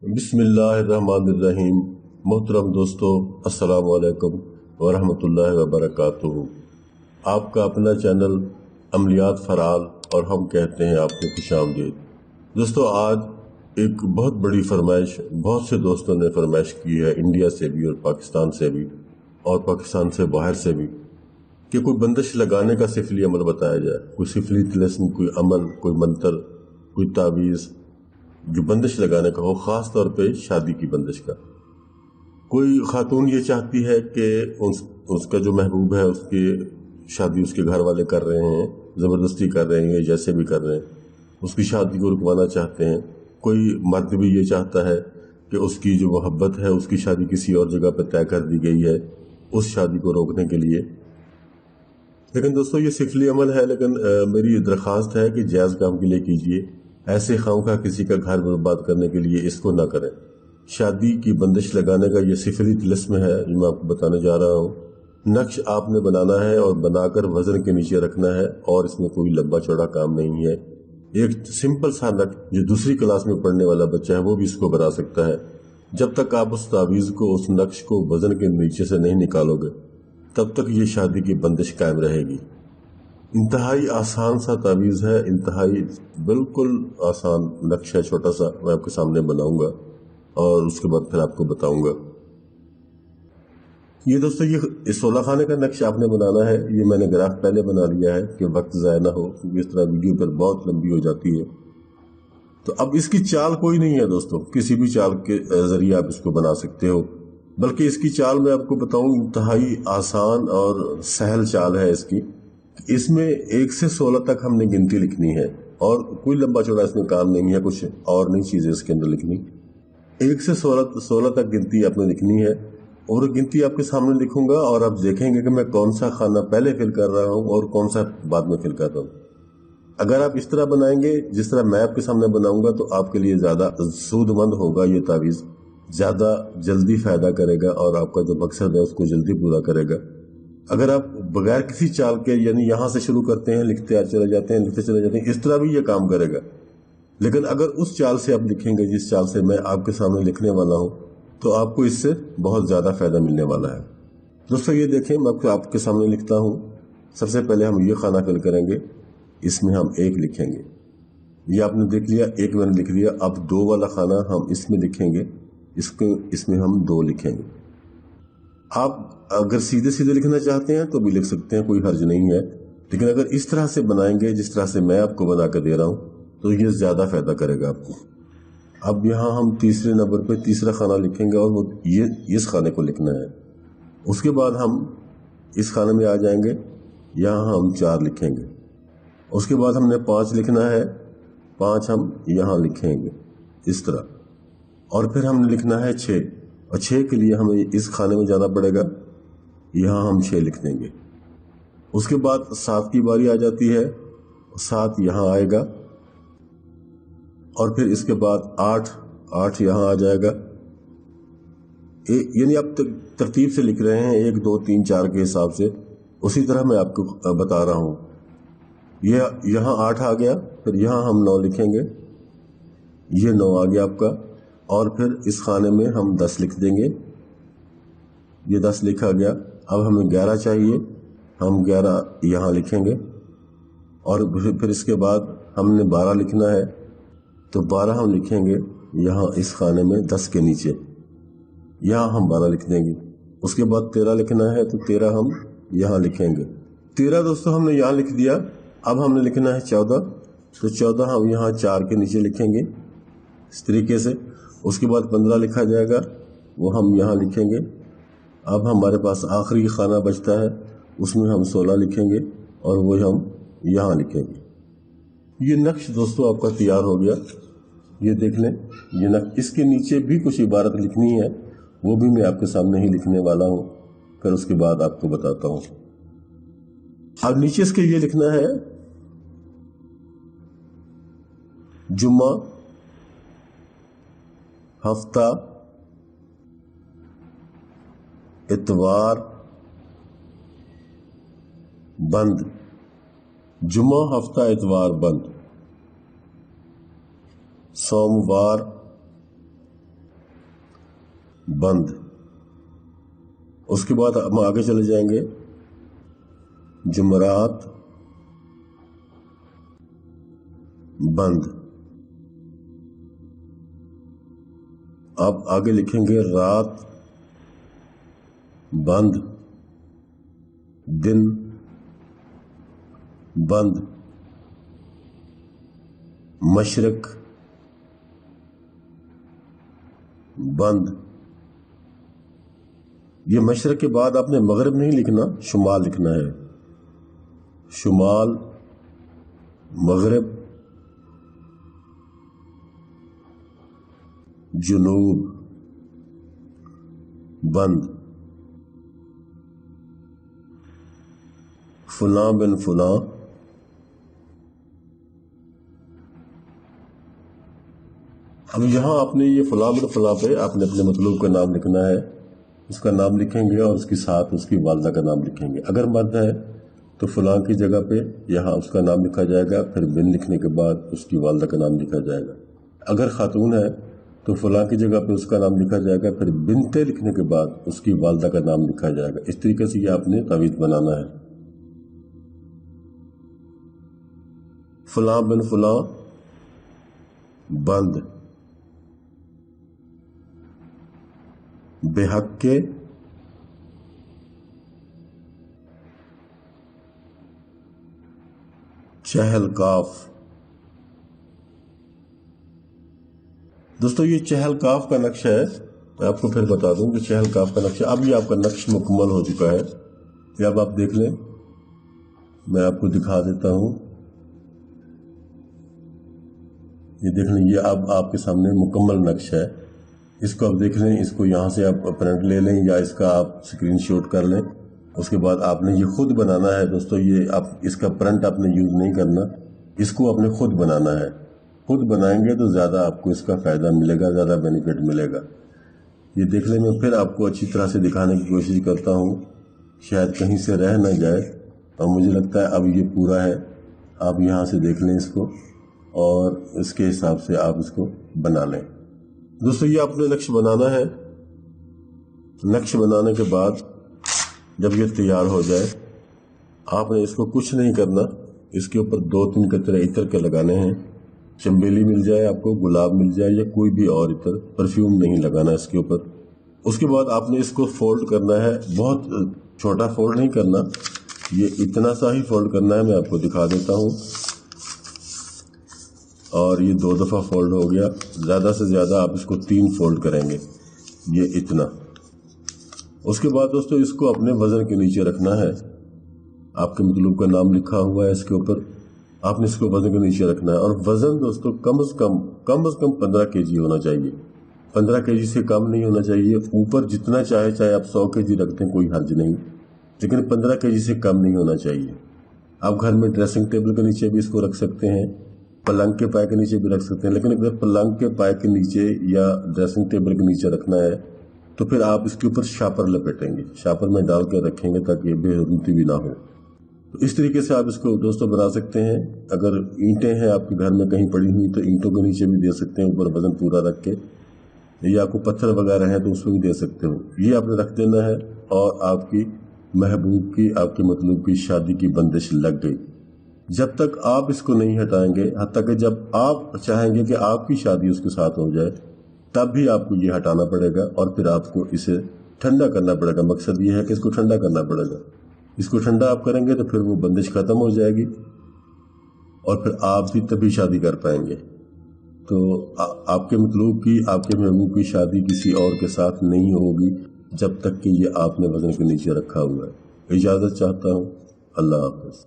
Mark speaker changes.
Speaker 1: बिस्मिल्लाहिर्रहमानिर्रहीम। मोहतरम दोस्तों, अस्सलाम वालेकुम वरहमतुल्लाहि वबरकातुहू। आपका अपना चैनल अमलियात फराल और हम कहते हैं आपको खुशामदीद। दोस्तों, आज एक बहुत बड़ी फरमाइश बहुत से दोस्तों ने फरमाइश की है, इंडिया से भी और पाकिस्तान से भी और पाकिस्तान से बाहर से भी, कि कोई बंदिश लगाने का सिफली अमल बताया जाए। कोई सिफली तिलिस्म, कोई अमल, कोई मंत्र, कोई तावीज़ जो बंदिश लगाने का हो, ख़ास तौर पे शादी की बंदिश का। कोई खातून ये चाहती है कि उसका जो महबूब है उसकी शादी उसके घर वाले कर रहे हैं, ज़बरदस्ती कर रहे हैं, जैसे भी कर रहे हैं, उसकी शादी को रुकवाना चाहते हैं। कोई मर्द भी ये चाहता है कि उसकी जो मोहब्बत है उसकी शादी किसी और जगह पर तय कर दी गई है, उस शादी को रोकने के लिए। लेकिन दोस्तों, ये सिफली अमल है, लेकिन मेरी दरख्वास्त है कि जायज़ काम के लिए कीजिए। ऐसे खामखा किसी का घर बर्बाद करने के लिए इसको ना करें। शादी की बंदिश लगाने का ये सिफली तिलिस्म है जो मैं आपको बताने जा रहा हूँ। नक्श आपने बनाना है और बनाकर वजन के नीचे रखना है, और इसमें कोई लंबा चौड़ा काम नहीं है। एक सिंपल सा नक्श जो दूसरी क्लास में पढ़ने वाला बच्चा है वो भी इसको बना सकता है। जब तक आप उस तावीज़ को, उस नक्श को वजन के नीचे से नहीं निकालोगे, तब तक ये शादी की बंदिश कायम रहेगी। इंतहाई आसान सा तावीज़ है, इंतहाई बिल्कुल आसान नक्शा, छोटा सा मैं आपके सामने बनाऊंगा और उसके बाद फिर आपको बताऊंगा। ये दोस्तों, ये 16 खाने का नक्शा आपने बनाना है। ये मैंने ग्राफ पहले बना लिया है कि वक्त ज़ाया ना हो, क्योंकि इस तरह वीडियो पर बहुत लंबी हो जाती है। तो अब इसकी चाल कोई नहीं है दोस्तों, किसी भी चाल के ज़रिए आप इसको बना सकते हो। बल्कि इसकी चाल मैं आपको बताऊं, इंतहाई आसान और सहल चाल है इसकी। इसमें 1 से 16 तक हमने गिनती लिखनी है, और कोई लंबा चौड़ा इसमें काम नहीं है, कुछ और नई चीज़ें इसके अंदर लिखनी। 1 से 16 तक गिनती आपने लिखनी है, और गिनती आपके सामने लिखूंगा और आप देखेंगे कि मैं कौन सा खाना पहले फिल कर रहा हूँ और कौन सा बाद में फिल कर रहा हूँ। अगर आप इस तरह बनाएंगे जिस तरह मैं आपके सामने बनाऊंगा, तो आपके लिए ज़्यादा सूदमंद होगा। ये तावीज़ ज़्यादा जल्दी फ़ायदा करेगा और आपका जो मकसद है उसको जल्दी पूरा करेगा। अगर आप बगैर किसी चाल के, यानी यहाँ से शुरू करते हैं, लिखते चले जाते हैं, लिखते चले जाते हैं, इस तरह भी ये काम करेगा। लेकिन अगर उस चाल से आप लिखेंगे जिस चाल से मैं आपके सामने लिखने वाला हूँ, तो आपको इससे बहुत ज़्यादा फ़ायदा मिलने वाला है। दोस्तों, ये देखें, मैं आपके सामने लिखता हूँ। सबसे पहले हम ये खाना फिल करेंगे, इसमें हम 1 लिखेंगे। ये आपने देख लिया, 1 मैंने लिख लिया। अब 2 वाला खाना हम इसमें लिखेंगे, इसमें हम 2 लिखेंगे। आप अगर सीधे सीधे लिखना चाहते हैं तो भी लिख सकते हैं, कोई हर्ज नहीं है। लेकिन अगर इस तरह से बनाएंगे जिस तरह से मैं आपको बना कर दे रहा हूँ, तो ये ज़्यादा फ़ायदा करेगा आपको। अब यहाँ हम तीसरे नंबर पे तीसरा खाना लिखेंगे, और वो ये इस खाने को लिखना है। उसके बाद हम इस खाने में आ जाएंगे, यहाँ हम 4 लिखेंगे। उसके बाद हमने 5 लिखना है, 5 हम यहाँ लिखेंगे इस तरह। और फिर हमने लिखना है 6, और 6 के लिए हमें इस खाने में जाना पड़ेगा, यहाँ हम 6 लिख देंगे। उसके बाद 7 की बारी आ जाती है, 7 यहाँ आएगा, और फिर इसके बाद 8 यहाँ आ जाएगा। यानी आप तरतीब से लिख रहे हैं, 1 2 3 4 के हिसाब से, उसी तरह मैं आपको बता रहा हूँ। ये यहाँ 8 आ गया, फिर यहाँ हम 9 लिखेंगे, ये 9 आ गया आपका। और फिर इस खाने में हम 10 लिख देंगे, ये 10 लिखा गया। अब हमें 11 चाहिए, हम 11 यहाँ लिखेंगे। और फिर इसके बाद हमने 12 लिखना है, तो 12 हम लिखेंगे यहाँ इस खाने में 10 के नीचे, यहाँ हम 12 लिख देंगे। उसके बाद 13 लिखना है, तो 13 हम यहाँ लिखेंगे। 13 दोस्तों हमने यहाँ लिख दिया। अब हमने लिखना है 14, तो 14 हम यहाँ 4 के नीचे लिखेंगे इस तरीके से। उसके बाद 15 लिखा जाएगा, वो हम यहाँ लिखेंगे। अब हमारे पास आखिरी खाना बचता है, उसमें हम 16 लिखेंगे, और वो हम यहाँ लिखेंगे। ये नक्श दोस्तों आपका तैयार हो गया। ये देख लें, ये नक्श। इसके नीचे भी कुछ इबारत लिखनी है, वो भी मैं आपके सामने ही लिखने वाला हूँ, फिर उसके बाद आपको बताता हूँ। अब नीचे इसके ये लिखना है, जुम्मा, हफ्ता, इतवार, बंद। जुम्मा, हफ्ता, इतवार, बंद। सोमवार, बंद। उसके बाद हम आगे चले जाएंगे, जुमरात बंद। अब आगे लिखेंगे रात बंद, दिन बंद, मशरक बंद। ये मशरक के बाद आपने मगरिब नहीं लिखना, शुमाल लिखना है। शुमाल, मगरिब, जुनूब बंद। फलां बिन फलां अब यहां आपने ये फलां बिन फलां पे आपने अपने मतलूब का नाम लिखना है। उसका नाम लिखेंगे और उसके साथ उसकी वालदा का नाम लिखेंगे। अगर मर्द है तो फलां की जगह पे यहाँ उसका नाम लिखा जाएगा, फिर बिन लिखने के बाद उसकी वालदा का नाम लिखा जाएगा। अगर खातून है तो फलां की जगह पे उसका नाम लिखा जाएगा, फिर बिनते लिखने के बाद उसकी वालदा का नाम लिखा जाएगा। इस तरीके से ये आपने तावीज़ बनाना है। फलां बिन फलां बंद, बेहक के चहल काफ। दोस्तों ये चहल काफ का नक्शा है। मैं आपको फिर बता दूं कि चहल काफ का नक्शा, अब ये आपका नक्श मुकम्मल हो चुका है। ये अब आप देख लें, मैं आपको दिखा देता हूं। ये देख लें, ये अब आपके सामने मुकम्मल नक्शा है। इसको आप देख लें, इसको यहाँ से आप प्रिंट ले लें या इसका आप स्क्रीनशॉट कर लें। उसके बाद आपने ये खुद बनाना है दोस्तों। ये आप इसका प्रिंट आपने यूज़ नहीं करना, इसको आपने खुद बनाना है। खुद बनाएंगे तो ज़्यादा आपको इसका फ़ायदा मिलेगा, ज़्यादा बेनिफिट मिलेगा। ये देख लें, मैं फिर आपको अच्छी तरह से दिखाने की कोशिश करता हूँ, शायद कहीं से रह ना जाए। और मुझे लगता है अब ये पूरा है। आप यहाँ से देख लें इसको और इसके हिसाब से आप इसको बना लें। दोस्तों ये आपने नक्श बनाना है। नक्श बनाने के बाद जब ये तैयार हो जाए, आपने इसको कुछ नहीं करना, इसके ऊपर 2-3 कतरे इत्र के लगाने हैं। चंबेली मिल जाए आपको, गुलाब मिल जाए या कोई भी और इत्र, परफ्यूम नहीं लगाना इसके ऊपर। उसके बाद आपने इसको फोल्ड करना है। बहुत छोटा फोल्ड नहीं करना, ये इतना सा ही फोल्ड करना है। मैं आपको दिखा देता हूँ। और ये 2 दफ़ा फोल्ड हो गया। ज़्यादा से ज़्यादा आप इसको 3 फोल्ड करेंगे, ये इतना। उसके बाद दोस्तों इसको अपने वज़न के नीचे रखना है। आपके मतलूब का नाम लिखा हुआ है इसके ऊपर, आपने इसको वज़न के नीचे रखना है। और वज़न दोस्तों कम से कम 15 kg होना चाहिए। 15 kg से कम नहीं होना चाहिए। ऊपर जितना चाहे आप 100 kg रखते हैं, कोई हर्ज नहीं, लेकिन 15 kg से कम नहीं होना चाहिए। आप घर में ड्रेसिंग टेबल के नीचे भी इसको रख सकते हैं, पलंग के पाए के नीचे भी रख सकते हैं। लेकिन अगर पलंग के पाए के नीचे या ड्रेसिंग टेबल के नीचे रखना है तो फिर आप इसके ऊपर शापर लपेटेंगे, शापर में डाल कर रखेंगे ताकि बेहरमती भी ना हो। तो इस तरीके से आप इसको दोस्तों बना सकते हैं। अगर ईंटें हैं आपके घर में कहीं पड़ी हुई तो ईंटों के नीचे भी दे सकते हैं, ऊपर वजन पूरा रख के। या आपको पत्थर वगैरह हैं तो उसमें भी दे सकते हो। ये आपने रख देना है और आपकी महबूब की, आपके मतलूब की शादी की बंदिश लग गई। जब तक आप इसको नहीं हटाएंगे, हत्ता कि जब आप चाहेंगे कि आपकी शादी उसके साथ हो जाए, तब भी आपको ये हटाना पड़ेगा और फिर आपको इसे ठंडा करना पड़ेगा। मकसद ये है कि इसको ठंडा करना पड़ेगा। इसको ठंडा आप करेंगे तो फिर वो बंदिश ख़त्म हो जाएगी और फिर आप भी तभी शादी कर पाएंगे। तो आपके मतलूब की, आपके महबूब की शादी किसी और के साथ नहीं होगी जब तक कि ये आपने वज़न के नीचे रखा हुआ है। इजाज़त चाहता हूँ। अल्लाह हाफ़िज़।